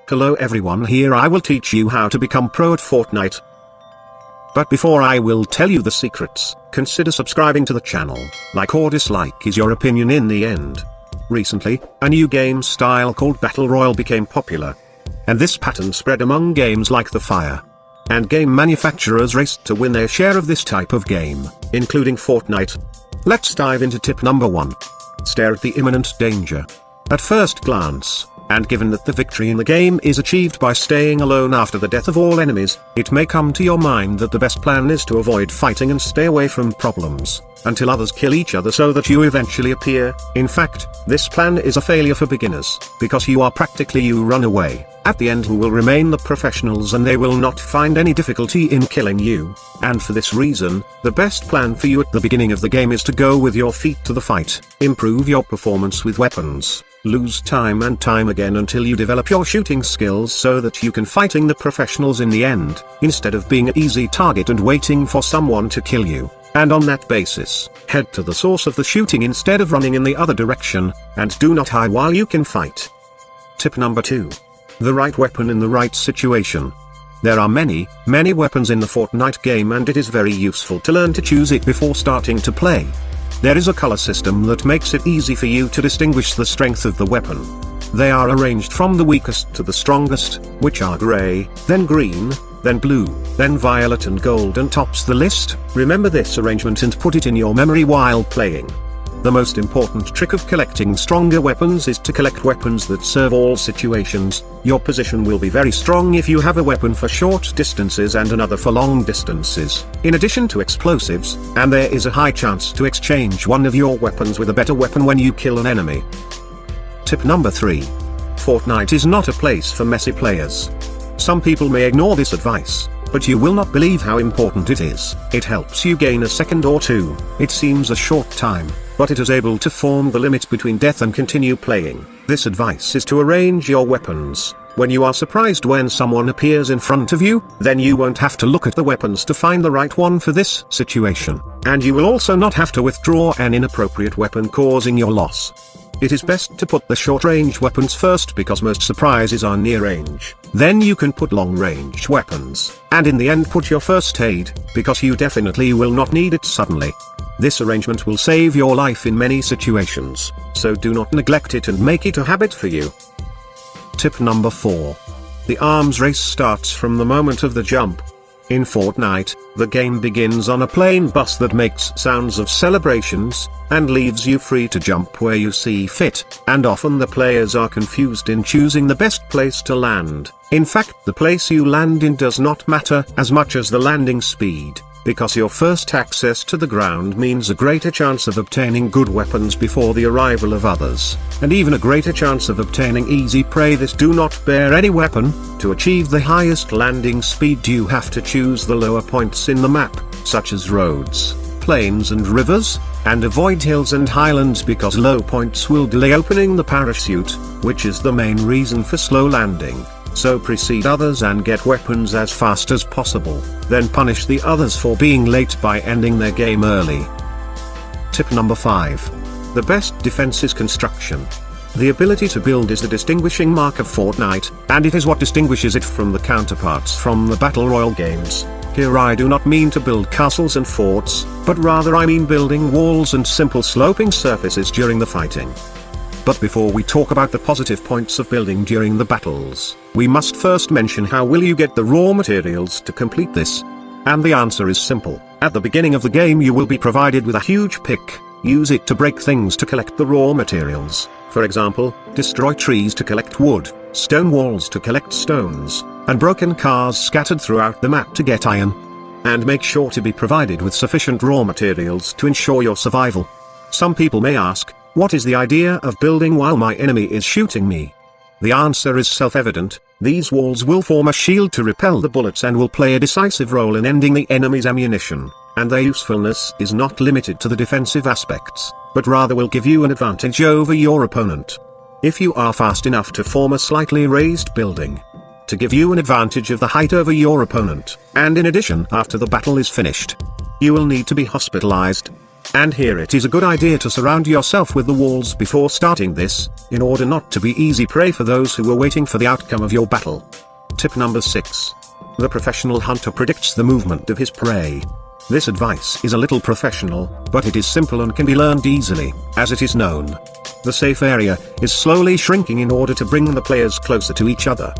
Hello everyone, here I will teach you how to become pro at Fortnite. But before I will tell you the secrets, consider subscribing to the channel. Like or dislike is your opinion in the end. Recently, a new game style called Battle Royale became popular. And this pattern spread among games like the Fire. And game manufacturers raced to win their share of this type of game, including Fortnite. Let's dive into tip number 1. Stare at the imminent danger. At first glance, and given that the victory in the game is achieved by staying alone after the death of all enemies, it may come to your mind that the best plan is to avoid fighting and stay away from problems, until others kill each other so that you eventually appear. In fact, this plan is a failure for beginners, because you run away. At the end who will remain the professionals and they will not find any difficulty in killing you. And for this reason, the best plan for you at the beginning of the game is to go with your feet to the fight, improve your performance with weapons, lose time and time again until you develop your shooting skills so that you can fighting the professionals in the end, instead of being an easy target and waiting for someone to kill you. And on that basis, head to the source of the shooting instead of running in the other direction, and do not hide while you can fight. Tip number 2. The right weapon in the right situation. There are many weapons in the Fortnite game and it is very useful to learn to choose it before starting to play. There is a color system that makes it easy for you to distinguish the strength of the weapon. They are arranged from the weakest to the strongest, which are gray, then green, then blue, then violet and gold and tops the list. Remember this arrangement and put it in your memory while playing. The most important trick of collecting stronger weapons is to collect weapons that serve all situations. Your position will be very strong if you have a weapon for short distances and another for long distances, in addition to explosives, and there is a high chance to exchange one of your weapons with a better weapon when you kill an enemy. Tip number 3. Fortnite is not a place for messy players. Some people may ignore this advice, but you will not believe how important it is. It helps you gain a second or two. It seems a short time, but it is able to form the limit between death and continue playing. This advice is to arrange your weapons. When you are surprised when someone appears in front of you, then you won't have to look at the weapons to find the right one for this situation. And you will also not have to withdraw an inappropriate weapon causing your loss. It is best to put the short-range weapons first because most surprises are near range. Then you can put long-range weapons, and in the end put your first aid, because you definitely will not need it suddenly. This arrangement will save your life in many situations, so do not neglect it and make it a habit for you. Tip number 4. The arms race starts from the moment of the jump. In Fortnite, the game begins on a plane bus that makes sounds of celebrations, and leaves you free to jump where you see fit, and often the players are confused in choosing the best place to land. In fact, the place you land in does not matter as much as the landing speed, because your first access to the ground means a greater chance of obtaining good weapons before the arrival of others, and even a greater chance of obtaining easy prey that do not bear any weapon. To achieve the highest landing speed you have to choose the lower points in the map, such as roads, plains and rivers, and avoid hills and highlands because low points will delay opening the parachute, which is the main reason for slow landing. So precede others and get weapons as fast as possible, then punish the others for being late by ending their game early. Tip number 5. The best defense is construction. The ability to build is the distinguishing mark of Fortnite, and it is what distinguishes it from the counterparts from the Battle Royale games. Here I do not mean to build castles and forts, but rather I mean building walls and simple sloping surfaces during the fighting. But before we talk about the positive points of building during the battles, we must first mention how will you get the raw materials to complete this. And the answer is simple. At the beginning of the game you will be provided with a huge pick. Use it to break things to collect the raw materials. For example, destroy trees to collect wood, stone walls to collect stones, and broken cars scattered throughout the map to get iron. And make sure to be provided with sufficient raw materials to ensure your survival. Some people may ask, what is the idea of building while my enemy is shooting me? The answer is self-evident. These walls will form a shield to repel the bullets and will play a decisive role in ending the enemy's ammunition, and their usefulness is not limited to the defensive aspects, but rather will give you an advantage over your opponent. If you are fast enough to form a slightly raised building, to give you an advantage of the height over your opponent, and in addition after the battle is finished, you will need to be hospitalized. And here it is a good idea to surround yourself with the walls before starting this, in order not to be easy prey for those who are waiting for the outcome of your battle. Tip number 6. The professional hunter predicts the movement of his prey. This advice is a little professional, but it is simple and can be learned easily, as it is known. The safe area is slowly shrinking in order to bring the players closer to each other.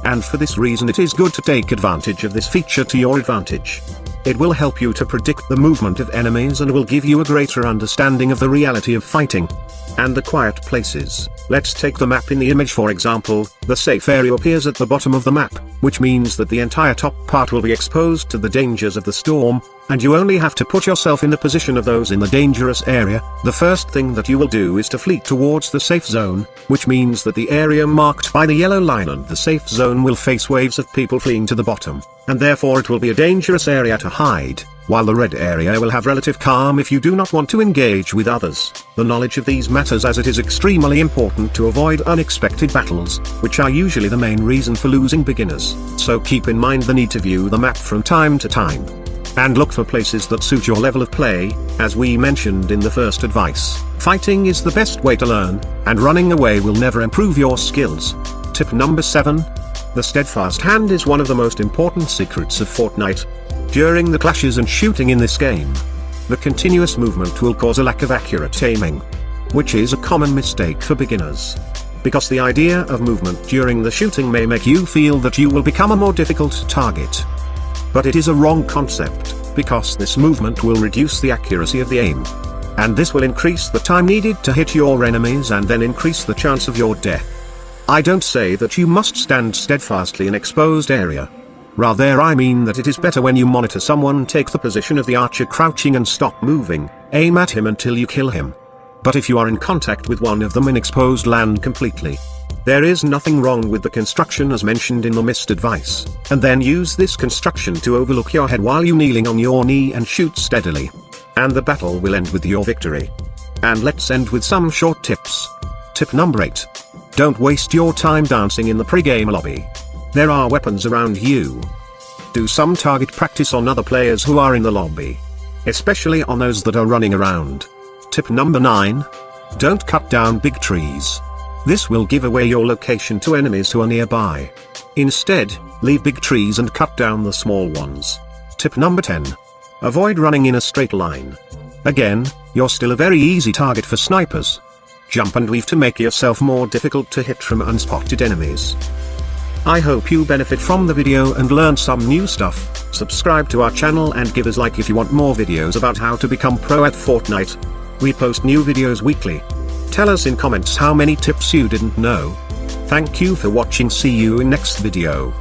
And for this reason it is good to take advantage of this feature to your advantage. It will help you to predict the movement of enemies and will give you a greater understanding of the reality of fighting. And the quiet places. Let's take the map in the image for example. The safe area appears at the bottom of the map, which means that the entire top part will be exposed to the dangers of the storm, and you only have to put yourself in the position of those in the dangerous area. The first thing that you will do is to flee towards the safe zone, which means that the area marked by the yellow line and the safe zone will face waves of people fleeing to the bottom, and therefore it will be a dangerous area to hide, while the red area will have relative calm if you do not want to engage with others. The knowledge of these matters as it is extremely important to avoid unexpected battles, which are usually the main reason for losing beginners, so keep in mind the need to view the map from time to time. And look for places that suit your level of play. As we mentioned in the first advice, fighting is the best way to learn, and running away will never improve your skills. Tip number 7. The steadfast hand is one of the most important secrets of Fortnite. During the clashes and shooting in this game, the continuous movement will cause a lack of accurate aiming, which is a common mistake for beginners. Because the idea of movement during the shooting may make you feel that you will become a more difficult target. But it is a wrong concept, because this movement will reduce the accuracy of the aim. And this will increase the time needed to hit your enemies and then increase the chance of your death. I don't say that you must stand steadfastly in exposed area. Rather I mean that it is better when you monitor someone take the position of the archer crouching and stop moving, aim at him until you kill him. But if you are in contact with one of them in exposed land completely, there is nothing wrong with the construction as mentioned in the missed advice, and then use this construction to overlook your head while you kneeling on your knee and shoot steadily. And the battle will end with your victory. And let's end with some short tips. Tip number 8. Don't waste your time dancing in the pre-game lobby. There are weapons around you. Do some target practice on other players who are in the lobby, especially on those that are running around. Tip number 9. Don't cut down big trees. This will give away your location to enemies who are nearby. Instead, leave big trees and cut down the small ones. Tip number 10. Avoid running in a straight line. Again, you're still a very easy target for snipers. Jump and weave to make yourself more difficult to hit from unspotted enemies. I hope you benefit from the video and learn some new stuff. Subscribe to our channel and give us a like if you want more videos about how to become pro at Fortnite. We post new videos weekly. Tell us in comments how many tips you didn't know. Thank you for watching. See you in next video.